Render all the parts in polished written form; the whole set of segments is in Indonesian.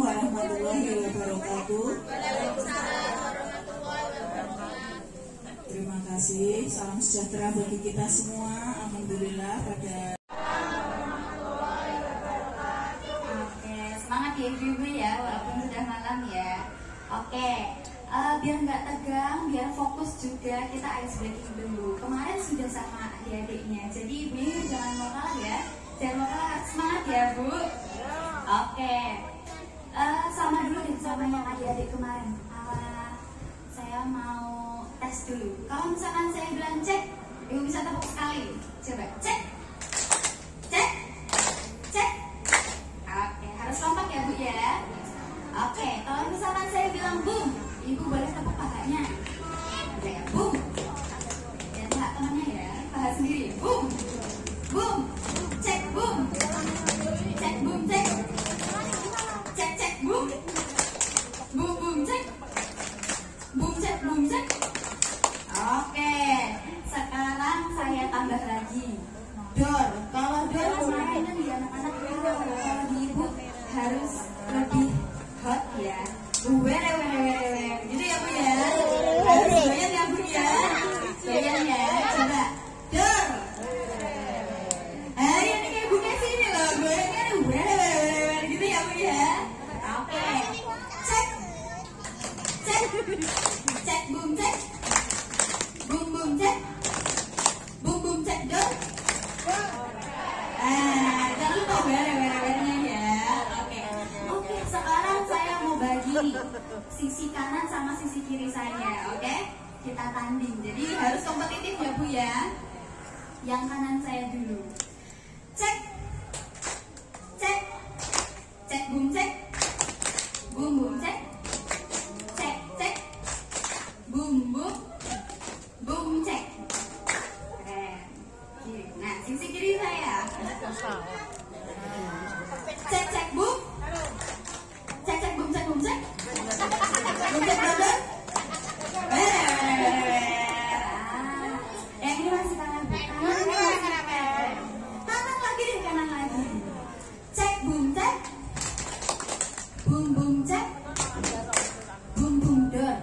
warahmatullahi wabarakatuh. Terima kasih. Salam sejahtera bagi kita semua. Alhamdulillah pada. Oke, semangat ya ibu-ibu ya, walaupun sudah malam ya. Oke, biar nggak tegang, biar fokus juga, kita ice breaking dulu. Kemarin sudah sama adik-adiknya, jadi ibu jangan mau kalah ya. Jangan mau kalah, semangat ya bu. Oke, sama dulu deh sama yang adik-adik kemarin. Saya mau tes dulu. Kalau misalkan saya bilang cek, ibu bisa tepuk sekali. Coba cek, cek, cek. Oke, harus kompak ya bu ya. Oke, kalau misalkan saya bilang boom, ibu boleh tepuk pahanya. Oke, boom. Ya, pahak temannya ya, pahak sendiri. Boom, boom, cek boom, cek boom cek, cek cek boom, boom boom cek, boom cek boom cek. Oke, sekarang saya tambah lagi. Dor, kalau dor kemarin kan di anak-anak kalau di ibu harus lebih hot ya. Were gitu ya bu ya. Harus goyang ya bu ya. Goyang ya. Coba dor. Ini kayak bu Messi ini loh. Goyangnya were gitu ya bu ya. Oke. Cek. Cek. Cek boom cek. Boom boom cek. Boom boom cek dor. Jangan lupa were-nya ya. Oke, sekarang saya mau bagi sisi kanan sama sisi kiri saya. Oke, kita tanding. Jadi harus kompetitif ya bu ya. Yang kanan saya dulu. Cek, cek, cek boom cek, boom boom cek, cek cek, boom boom, boom cek. Nah, sisi kiri saya. Cek cek boom, cek cek boom cek boom cek, boom cek brother. Yang ini masih kanan bu. Kanan lagi deh, kanan lagi. Cek boom cek, boom boom cek, boom boom dor.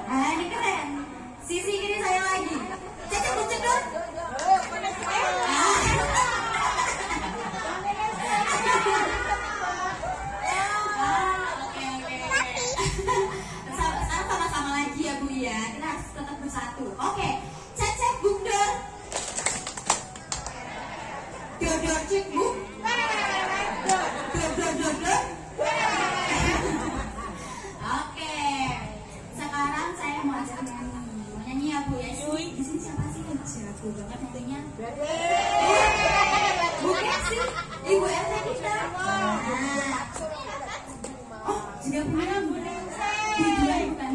Ini keren. Sisi kiri saya lagi. Cek cek boom cek dor. Sekarang sama-sama lagi ya bu ya. Kita harus tetap bersatu. Oke, cek cek boom dor. Dor dor cek boom. Dor dor dor dor. Oke, sekarang saya mau ajak nyanyi. Mau nyanyi ya bu ya. Di sini siapa sih yang jago banget nantinya? Bu Kesi, ibu RT kita. Oh, juga punya bu. Bukan kan?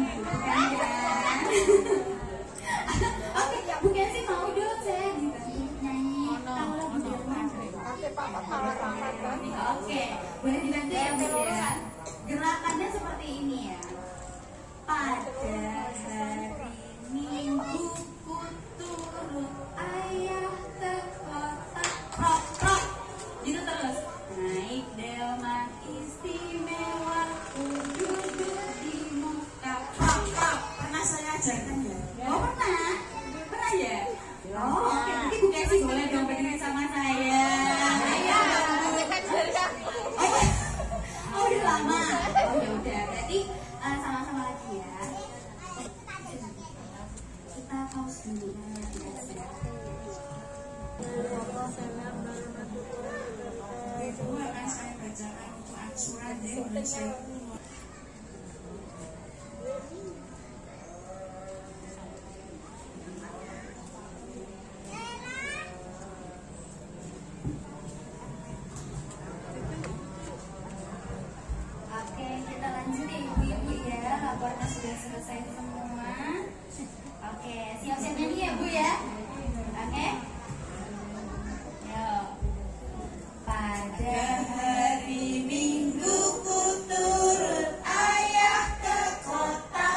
Oke, Bu Kesi mau dong saya dibantu nyanyi. Tahu lagu Jerman? Oke, boleh dibantu ya bu ya. Gerakannya seperti ini ya. Pada hari Minggu ku turut ayah ke kota. Prok prok, gitu terus. Naik delman istimewa, ku duduk di muka. Prok prok. Pernah saya ajarkan ya? Oh pernah? Pernah ya? Oh oke, nanti Bu Kesi boleh dong berdiri sama saya. Ayo. Oh udah lama. Oh ya udah, berarti sama-sama lagi ya. Kita pause dulu. Itu akan saya bacakan untuk aksuran Indonesia. Oke, kita lanjut ya ibu-ibu ya. Laporannya sudah selesai semua. Oke, siap-siap nyanyi ya bu ya. Oke. Yuk. Pada Hari Minggu ku turut ayah ke kota.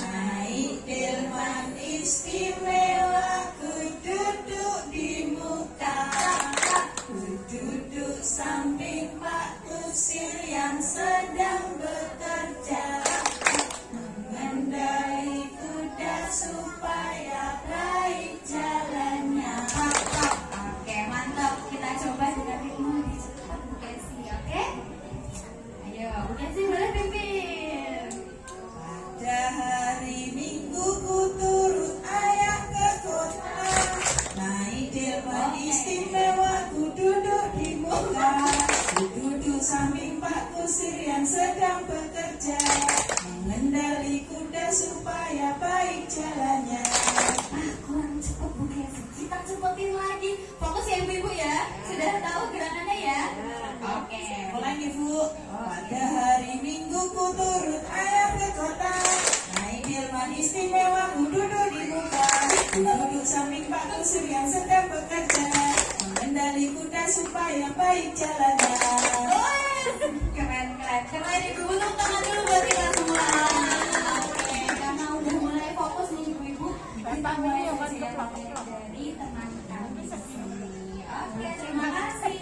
Naik delman istimewa, ku duduk di muka. Ku duduk samping sedang bekerja, mengendali kuda supaya baik jalannya. Oke, mantap. Kita coba dengan ritme lebih cepat Bu Kesi, oke? Ayo, Bu Kesi boleh pimpin. Pada hari Minggu ku turut ayah ke kota, naik delman istimewa ku duduk di muka, ku duduk samping Pak Kusir yang sedang bekerja, mengendali kuda supaya baik jalannya. Kurang cepat Bu Kesi, kita cepetin lagi. Fokus ya ibu-ibu ya. Sudah tahu gerakannya ya? Oke. Mulai nih Bu. Pada hari Minggu ku turut ayah ke kota, naik delman istimewa ku duduk di muka, ku duduk samping Pak Kusir yang sedang bekerja, mengendali kuda supaya baik jalannya. Keren. Ibu, tepuk tangan dulu buat kita semua. Oke, karena udah mulai fokus nih ibu-ibu, kita mulai dari teman kami di sini. Oke, terima kasih.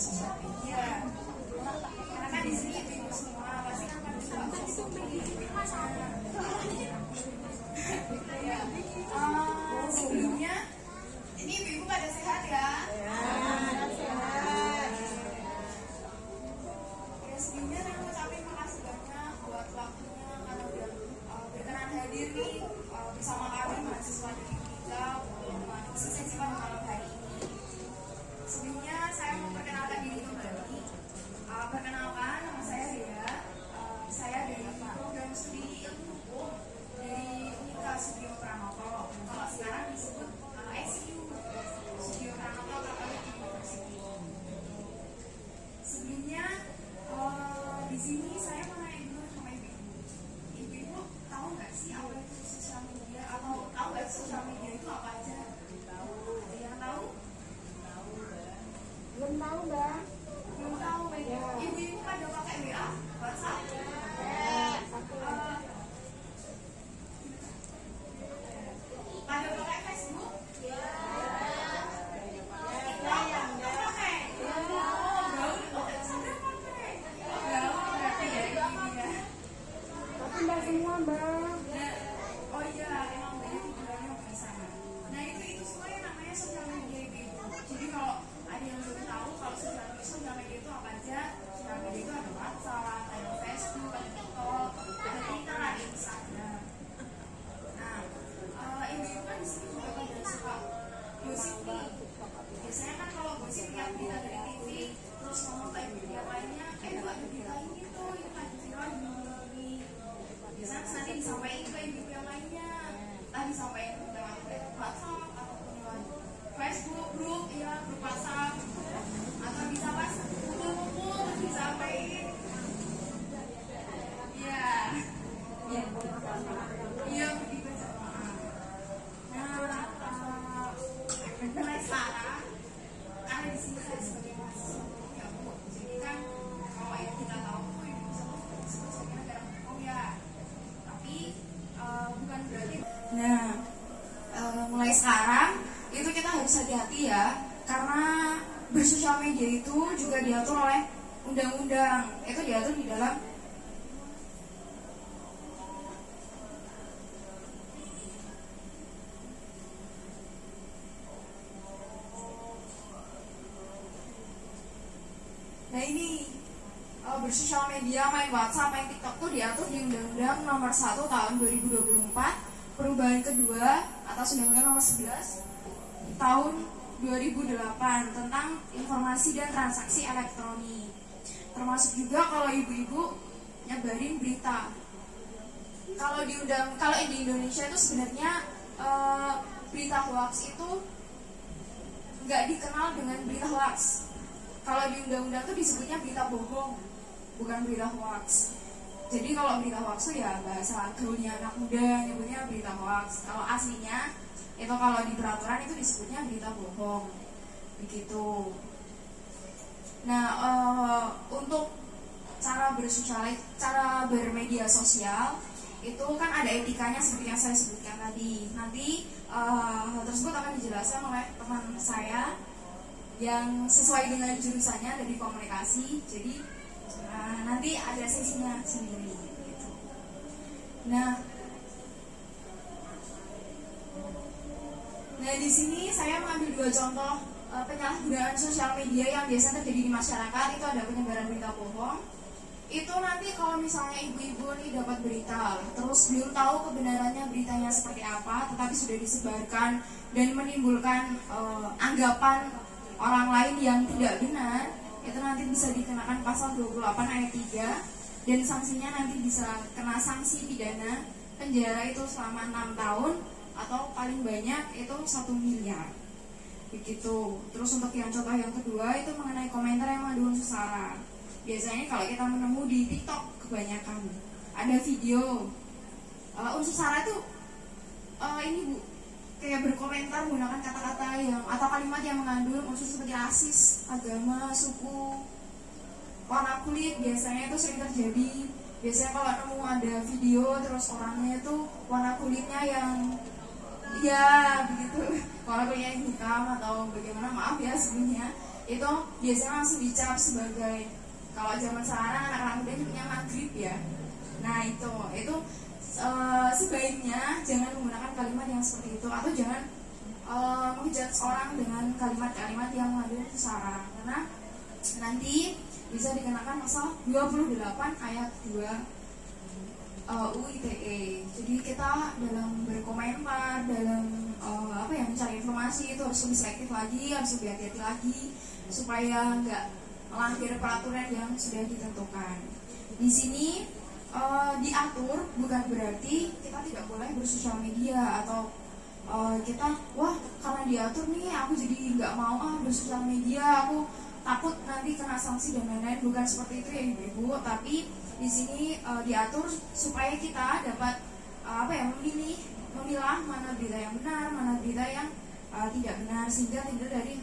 Sosial media, karena kan di sini ibu semua pasti kan pada suka sebelumnya ini ibu pada sehat ya? Ya sebelumnya saya mengucapkan makasih banyak buat waktunya karena udah berkenan hadir nih bersama kami mahasiswa dari kita sesi pada malam hari ini. Sebelumnya saya mau perkenalkan diri kembali. Perkenalkan, nama saya Dea. Saya dari program studi ilmu hukum dari Unika Studio Pranoto. Kalau sekarang disebut SU Studio Pranoto Katolik University. Sebelumnya di sini saya mau nanya dulu sama ibu-ibu. Ibu-ibu tahu nggak sih apa itu sosial media, atau tahu nggak sosial media itu apa aja? Ada yang tahu? Belum tahu, Mbak. Belum tahu, ya. Ibu-ibu pada pakai WA, WhatsApp? Pada pakai Facebook? TikTok? Nggak pakai? Oh, gaul. Oh, Instagram pakai? Oh, gaul berarti ya ini ya. Tapi Mbak semua, Mbak. Nah, oh iya, emang banyak hiburannya di sana. Nah, itu semua yang namanya sosial media ibu. Jadi kalau ada yang belum tahu kalau sosial media itu apa aja, sosial media itu ada WhatsApp, ada Facebook, ada TikTok, ada Twitter, ada Instagram. Nah, ibu-ibu kan di sini juga pada suka gosip nih. Biasanya kan kalau gosip lihat berita dari TV, terus ngomong ke ibu yang lainnya, bu ada berita ini tuh, ini lagi viral di biasanya nanti disampaikan ke ibu yang lainnya, disampaikan lewat WhatsApp ataupun lewat Facebook grup, ya grup WhatsApp, atau bisa pas kumpul-kumpul terus disampaikan. Iya begitu jemaah. Nah, mulai sekarang karena di sini saya sebagai mahasiswa ya Bu, jadi kan kalau yang kita tahu tuh ibu sosok negara hukum ya, tapi bukan berarti. Nah, mulai sekarang itu kita harus hati-hati ya, karena bersosial media itu juga diatur oleh undang-undang. Itu diatur di dalam bersosial media, main WhatsApp, main TikTok tuh diatur di Undang-Undang Nomor 1 Tahun 2024, perubahan kedua atas Undang-Undang Nomor 11 Tahun 2008 tentang informasi dan transaksi elektronik. Termasuk juga kalau ibu-ibu nyebarin berita. Kalau di Indonesia itu sebenarnya berita hoax itu nggak dikenal dengan berita hoax. Kalau di undang-undang itu disebutnya berita bohong, bukan berita hoax. Jadi kalau berita hoax itu ya bahasa gaulnya anak muda nyebutnya berita hoax. Kalau aslinya itu kalau di peraturan itu disebutnya berita bohong, begitu. Nah, untuk cara bermedia sosial itu kan ada etikanya seperti yang saya sebutkan tadi. Nanti hal tersebut akan dijelaskan oleh teman saya yang sesuai dengan jurusannya dari komunikasi. Jadi nanti ada sesinya sendiri gitu. Nah di sini saya mengambil 2 contoh penyalahgunaan sosial media yang biasa terjadi di masyarakat. Itu ada penyebaran berita bohong. Itu nanti kalau misalnya ibu-ibu nih dapat berita, terus belum tahu kebenarannya beritanya seperti apa, tetapi sudah disebarkan dan menimbulkan anggapan orang lain yang tidak benar, itu nanti bisa dikenakan pasal 28 ayat 3 dan sanksinya nanti bisa kena sanksi pidana penjara itu selama 6 tahun atau paling banyak itu 1 miliar. Begitu. Terus untuk yang contoh yang kedua itu mengenai komentar yang mengandung unsur sara. Biasanya kalau kita menemu di TikTok kebanyakan ada video unsur sara itu ini Bu, kayak berkomentar menggunakan kata-kata yang atau kalimat yang mengandung unsur seperti rasis, agama, suku, warna kulit. Biasanya itu sering terjadi. Biasanya kalau nemu ada video terus orangnya itu warna kulitnya yang ya begitu, warna kulitnya yang hitam atau bagaimana, maaf ya sebelumnya, itu biasanya langsung dicap sebagai, kalau zaman sekarang anak-anak muda nyebutnya maghrib ya. Nah itu sebaiknya jangan menggunakan kalimat yang seperti itu, atau jangan menjudge orang dengan kalimat-kalimat yang mengandung sara, karena nanti bisa dikenakan pasal 28 ayat 2 UU ITE. Jadi kita dalam berkomentar, dalam mencari informasi itu harus lebih selektif lagi, harus lebih hati-hati lagi supaya nggak melanggar peraturan yang sudah ditentukan. Di sini diatur bukan berarti kita tidak boleh bersosial media atau kita karena diatur nih aku jadi nggak mau bersosial media, aku takut nanti kena sanksi dan lain-lain. Bukan seperti itu ya ibu-ibu, tapi di sini diatur supaya kita dapat memilah mana berita yang benar, mana berita yang tidak benar, sehingga tidak dari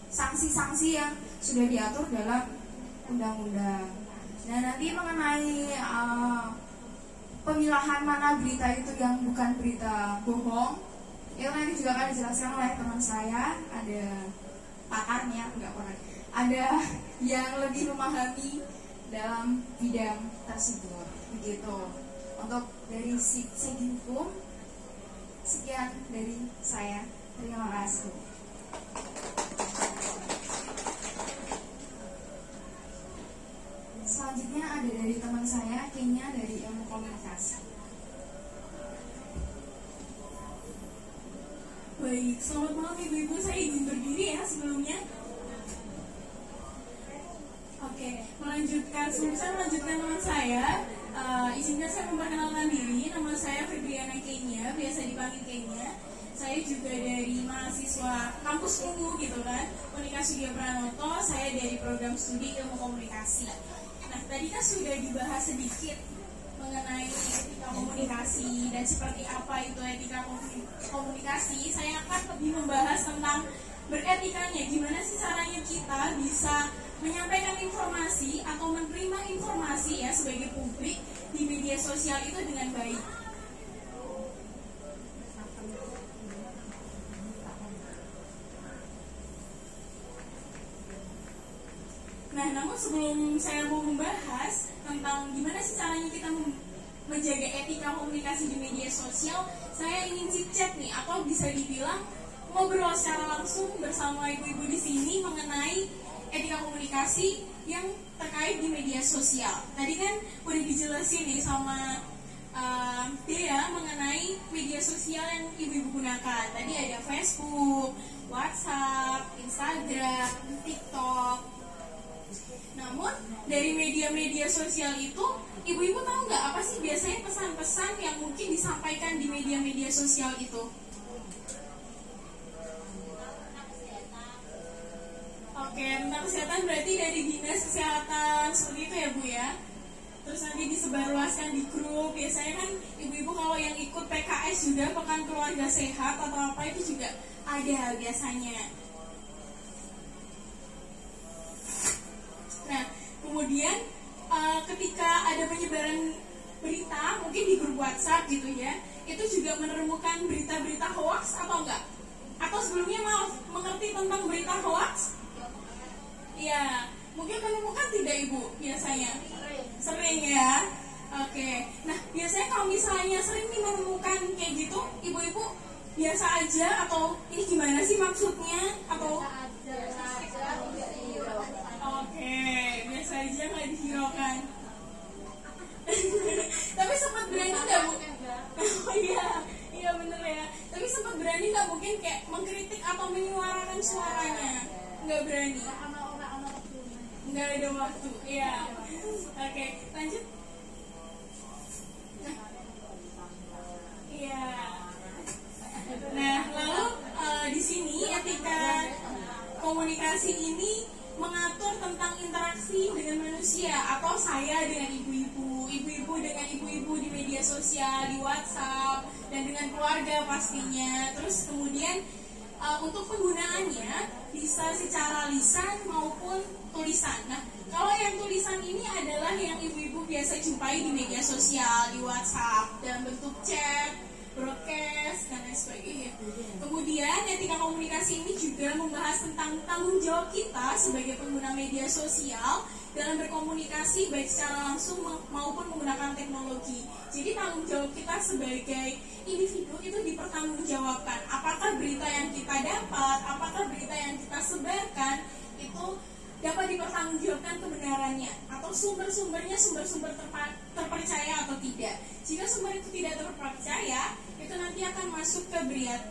sanksi-sanksi yang sudah diatur dalam undang-undang. Nah nanti mengenai pemilahan mana berita itu yang bukan berita bohong, itu nanti juga akan dijelaskan oleh teman saya, ada pakarnya, ada yang lebih memahami dalam bidang tersebut. Begitu. Untuk dari segi hukum, sekian dari saya. Terima kasih. Selanjutnya ada dari teman saya, Kenya, dari ilmu komunikasi. Baik, selamat malam ibu-ibu. Saya izin berdiri ya sebelumnya. Oke, saya melanjutkan teman saya. Izinkan saya memperkenalkan diri. Nama saya Febriana Kenya, biasa dipanggil Kenya. Saya juga dari mahasiswa kampus UNU gitu kan, Unikasi Gia Pranoto. Saya dari program studi ilmu komunikasi. Nah, tadi kan sudah dibahas sedikit mengenai etika komunikasi dan seperti apa itu etika komunikasi. Saya akan lebih membahas tentang beretikanya, gimana sih caranya kita bisa menyampaikan informasi atau menerima informasi ya sebagai publik di media sosial itu dengan baik. Nah, namun sebelum saya mau membahas tentang gimana sih caranya kita menjaga etika komunikasi di media sosial, saya ingin chit-chat nih, atau bisa dibilang ngobrol secara langsung bersama ibu-ibu di sini mengenai etika komunikasi yang terkait di media sosial. Tadi kan udah dijelasin nih sama Dea mengenai media sosial yang ibu-ibu gunakan. Tadi ada Facebook, WhatsApp, Instagram, TikTok. Namun dari media-media sosial itu, ibu-ibu tahu nggak apa sih biasanya pesan-pesan yang mungkin disampaikan di media-media sosial itu? Oke, tentang kesehatan berarti dari dinas kesehatan seperti itu ya Bu ya. Terus nanti disebarluaskan di grup. Biasanya kan ibu-ibu kalau yang ikut PKS juga, Pekan Keluarga Sehat atau apa itu juga ada biasanya. Nah, kemudian ketika ada penyebaran berita, mungkin di grup WhatsApp gitu ya, itu juga menemukan berita-berita hoax atau enggak? Atau sebelumnya maaf, mengerti tentang berita hoax? Ya, mungkin menemukan tidak Ibu biasanya? Sering ya? Oke. Nah, biasanya kalau misalnya sering nih menemukan kayak gitu, ibu-ibu biasa aja atau ini gimana sih maksudnya? Atau oke, biasa aja nggak dihiraukan. Tapi sempat berani nggak Bu? Oh iya bener ya. Tapi sempat berani nggak mungkin kayak mengkritik atau menyuarakan suaranya? Nggak berani. Nggak ada waktu. Iya. Oke, lanjut. Iya. Nah, lalu di sini etika komunikasi ini mengatur tentang interaksi dengan manusia atau saya dengan ibu-ibu, ibu-ibu dengan ibu-ibu di media sosial, di WhatsApp, dan dengan keluarga pastinya. Terus kemudian untuk penggunaannya bisa secara lisan maupun tulisan. Nah, kalau yang tulisan ini adalah yang ibu-ibu biasa jumpai di media sosial, di WhatsApp, dalam bentuk chat, broadcast, dan lain sebagainya. Kemudian etika komunikasi ini juga membahas tentang tanggung jawab kita sebagai pengguna media sosial dalam berkomunikasi baik secara langsung maupun menggunakan teknologi. Jadi tanggung jawab kita sebagai individu itu dipertanggungjawabkan. Apakah berita yang kita dapat, apakah berita yang kita sebarkan itu dapat dipertanggungjawabkan kebenarannya atau sumber-sumbernya sumber-sumber terpercaya atau tidak. Jika sumber itu tidak terpercaya, itu nanti akan masuk ke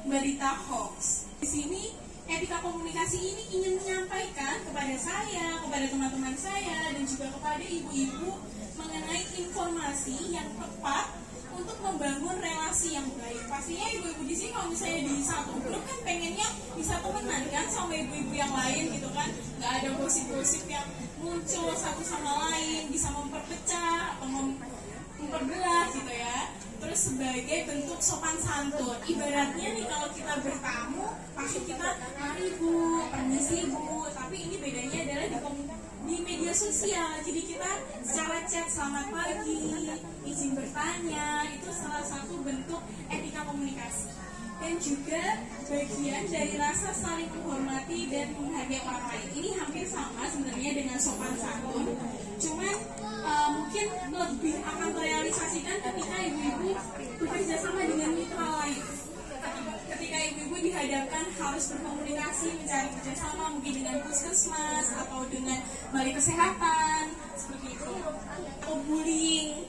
berita hoax. Di sini etika komunikasi ini ingin menyampaikan kepada saya, kepada teman-teman saya, dan juga kepada ibu-ibu mengenai informasi yang tepat untuk membangun relasi yang baik. Pastinya ibu-ibu di sini kalau misalnya di satu grup kan pengennya bisa temenan kan sama ibu-ibu yang lain gitu kan, nggak ada gosip-gosip yang muncul satu sama lain bisa memperpecah atau memperbelah gitu ya. Terus sebagai bentuk sopan santun, ibaratnya nih kalau kita bertamu pasti kita mari Bu, permisi Bu, tapi ini bedanya adalah di media sosial. Jadi kita secara chat selamat pagi, izin bertanya, itu salah satu bentuk etika komunikasi. Dan juga bagian dari rasa saling menghormati dan menghargai orang lain. Ini hampir sama sebenarnya dengan sopan santun, cuman mungkin lebih akan terrealisasikan ketika ibu-ibu bekerja sama dengan mitra lain. Ketika ibu-ibu dihadapkan harus berkomunikasi, mencari kerjasama mungkin dengan puskesmas atau dengan balai kesehatan seperti itu, atau bullying.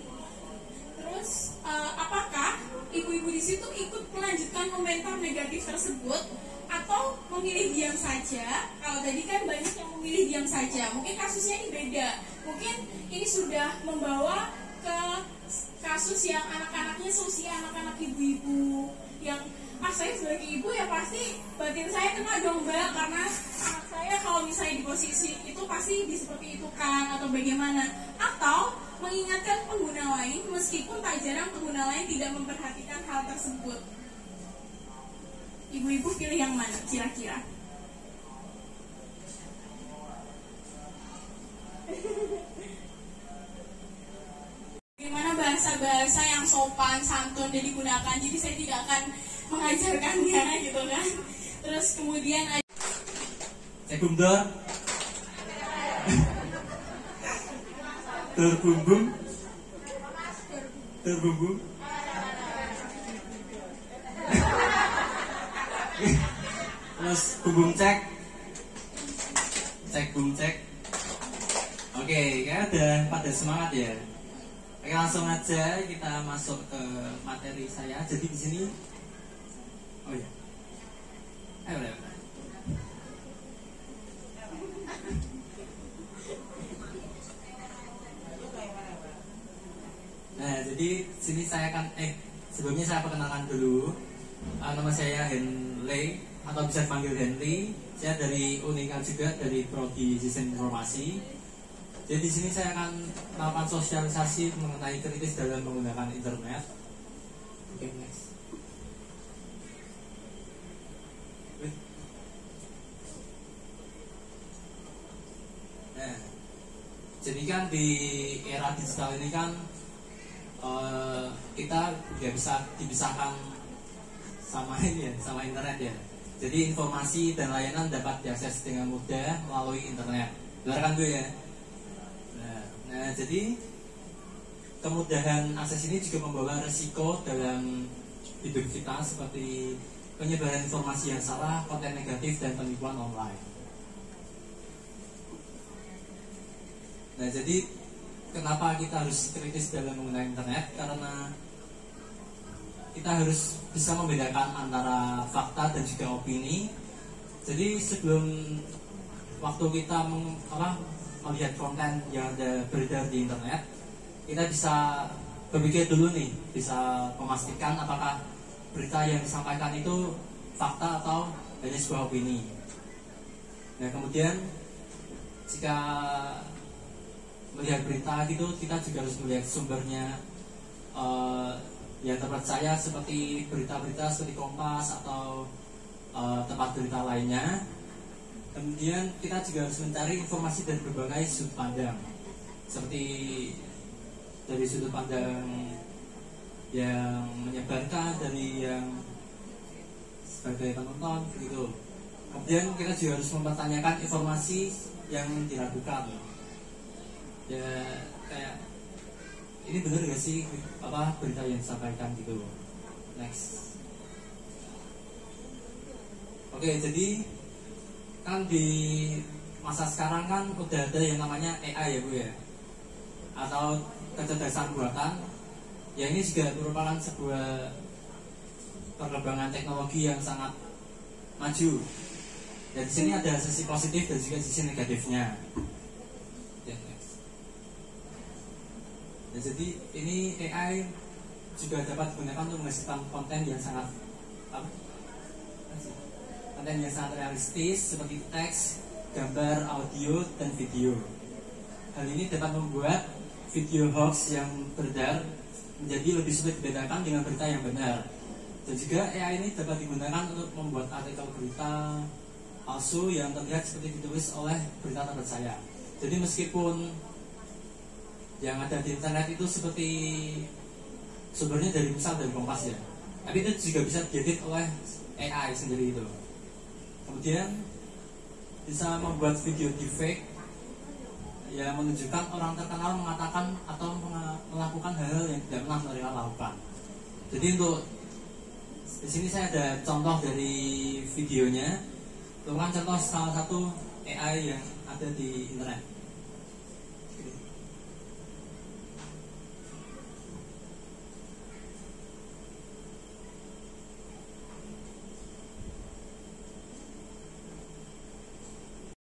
Terus apakah ibu-ibu di situ ikut melanjutkan komentar negatif tersebut atau memilih diam saja? Kalau tadi kan banyak yang memilih diam saja, mungkin kasusnya ini beda. Mungkin ini sudah membawa ke kasus yang anak-anaknya seusia anak-anak ibu-ibu yang saya sebagai ibu ya pasti batin saya kena dong Mbak, karena anak saya kalau misalnya di posisi itu pasti seperti itu kan, atau bagaimana, atau mengingatkan pengguna lain meskipun tak jarang pengguna lain tidak memperhatikan hal tersebut. Ibu-ibu pilih yang mana kira-kira? Bagaimana bahasa-bahasa yang sopan, santun dan digunakan. Jadi saya tidak akan mengajarkannya gitu kan. Terus kemudian Sekumdor terbumbung terus bumbung cek bum cek. Oke, kayaknya udah pada semangat ya. Oke, langsung aja kita masuk ke materi saya. Jadi di sini, oh ya, ayo. Jadi sini saya akan sebelumnya saya perkenalkan dulu. Nama saya Henley atau bisa dipanggil Henry. Saya dari Unika juga, dari Prodi Sistem Informasi. Jadi di sini saya akan melakukan sosialisasi mengenai kritis dalam menggunakan internet. Oke, next. Nah, jadi kan di era digital ini kan kita nggak bisa dipisahkan sama ini ya, sama internet ya. Jadi informasi dan layanan dapat diakses dengan mudah melalui internet. Benar kan Bu ya? Nah, jadi kemudahan akses ini juga membawa resiko dalam hidup kita seperti penyebaran informasi yang salah, konten negatif, dan penipuan online. Nah, jadi kenapa kita harus kritis dalam menggunakan internet? Karena kita harus bisa membedakan antara fakta dan juga opini. Jadi sebelum waktu kita melihat konten yang ada beredar di internet, kita bisa berpikir dulu nih, bisa memastikan apakah berita yang disampaikan itu fakta atau hanya sebuah opini. Nah, kemudian jika melihat berita gitu, kita juga harus melihat sumbernya yang terpercaya seperti berita-berita seperti Kompas atau tempat berita lainnya. Kemudian kita juga harus mencari informasi dari berbagai sudut pandang, seperti dari sudut pandang yang menyebarkan, dari yang sebagai penonton gitu. Kemudian kita juga harus mempertanyakan informasi yang diragukan. Ya kayak ini benar gak sih berita yang disampaikan gitu. Next. Oke, jadi kan di masa sekarang kan udah ada yang namanya AI ya Bu ya, atau kecerdasan buatan. Ya ini juga merupakan sebuah perkembangan teknologi yang sangat maju. Dan di sini ada sisi positif dan juga sisi negatifnya. Ya, jadi ini AI juga dapat digunakan untuk menghasilkan konten yang sangat realistis seperti teks, gambar, audio, dan video. Hal ini dapat membuat video hoax yang beredar menjadi lebih sulit dibedakan dengan berita yang benar. Dan juga AI ini dapat digunakan untuk membuat artikel berita palsu yang terlihat seperti ditulis oleh berita terpercaya. Jadi meskipun yang ada di internet itu seperti sumbernya dari Kompas ya, tapi itu juga bisa diedit oleh AI sendiri itu. Kemudian bisa membuat video deepfake yang menunjukkan orang terkenal mengatakan atau melakukan hal-hal yang tidak pernah mereka lakukan. Jadi untuk di sini saya ada contoh dari videonya, itu kan contoh salah satu AI yang ada di internet.